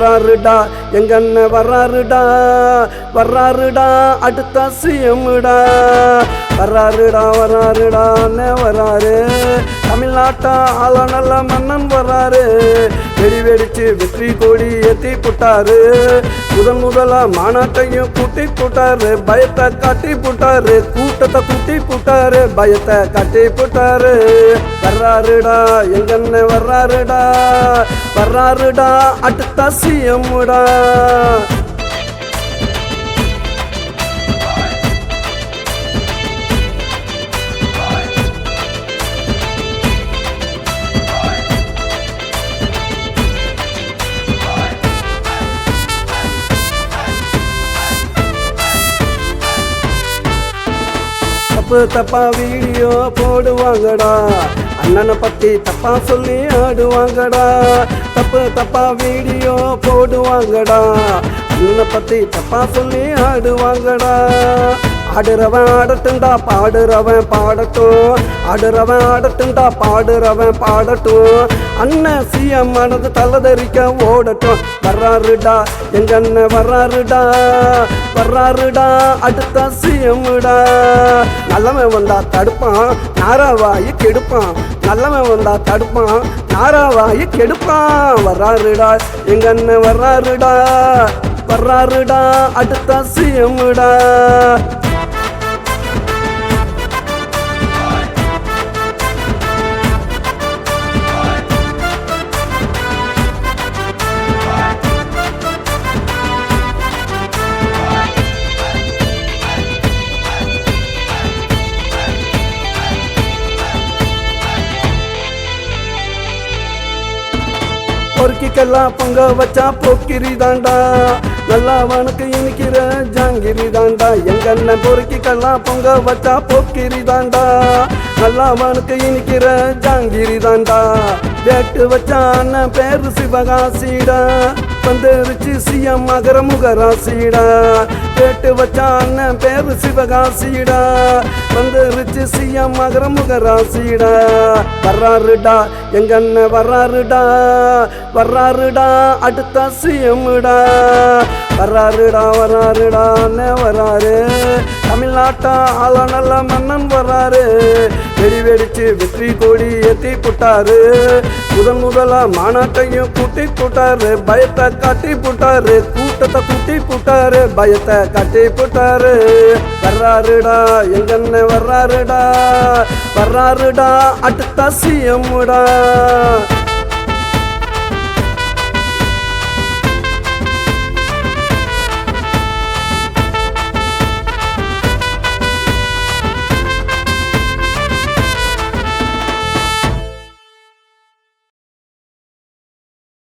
வர்றாருடா எங்க அண்ணன் வர்றாருடா வர்றாருடா அடுத்த சிஎம்டா வர்றாருடா அண்ணன் வர்றாரு தமிழ்நாட்டா ஆள நல்ல மன்னன் வர்றாரு வெடி வெடிச்சு வெற்றி கொடி ஏத்தி போட்டாரு முதலா மாநாட்டையும் கூட்டி போட்டாரு பயத்தை காட்டி போட்டாரு கூட்டத்தை கூட்டி போட்டாரு பயத்தை காட்டி போட்டாரு வர்றாருடா எங்க அண்ணன் வர்றாருடா அடுத்த சிஎம்டா தப்பா வீடியோ போடுவாங்கடா அண்ணனை பத்தி தப்பா சொல்லி ஆடுவாங்கடா தப்பா வீடியோ போடுவாங்கடா அண்ணனை பத்தி தப்பா சொல்லி ஆடுவாங்கடா ஆடுறவன் ஆடட்டுண்டா பாடுறவன் பாடட்டும் ஆடுறவன் ஆடட்டுண்டா பாடுறவன் பாடட்டும் அண்ணன் சிஎம் மனது தலதரிக்க ஓடட்டும் வர்றாருடா எங்க அண்ணன் வர்றாருடா அடுத்த சிஎம்டா நல்லவன் வந்தா தடுப்பான் நாராவாயி கெடுப்பான் நல்லவன் வந்தா தடுப்பான் நாராவாயி கெடுப்பான் வர்றாருடா எங்க அண்ணன் வர்றாருடா அடுத்த சிஎம்டா பொறுக்கிக்கெல்லாம் பொங்க வச்சா போக்கிரி தாண்டா நல்லவனுக்கு இனிக்கிற ஜாங்கிரி தாண்டா எங்க அண்ணன் பொறுக்கிக்கெல்லாம் பொங்க வச்சா போக்கிரி தாண்டா நல்லவனுக்கு இனிக்கிற ஜாங்கிரி தாண்டா வேட்டு வச்சா அண்ணன் பேரு சிவகாசிடா வந்துருச்சு சிஎம் மகர முகராசிடா வேட்டு வச்சா அண்ணன் பேரு சிவகாசிடா வந்துருச்சு சிஎம் மகர முகராசிடா வர்றாருடா எங்க அண்ணன் வர்றாருடா அடுத்த சிஎம்டா வர்றாருடா அண்ணன் வர்றாரு தமிழ்நாட்டா ஆள நல்ல மன்னன் வர்றாரு வெடி வெடிச்சு வெற்றி கொடி ஏத்தி போட்டாரு முதலா மாநாட்டையும் கூட்டி போட்டாரு பயத்தை காட்டி போட்டாரு கூட்டத்தை கூட்டி போட்டாரு பயத்தை காட்டி போட்டாரு வர்றாருடா எங்க அண்ணன் வர்றாருடா அடுத்த சிஎம்டா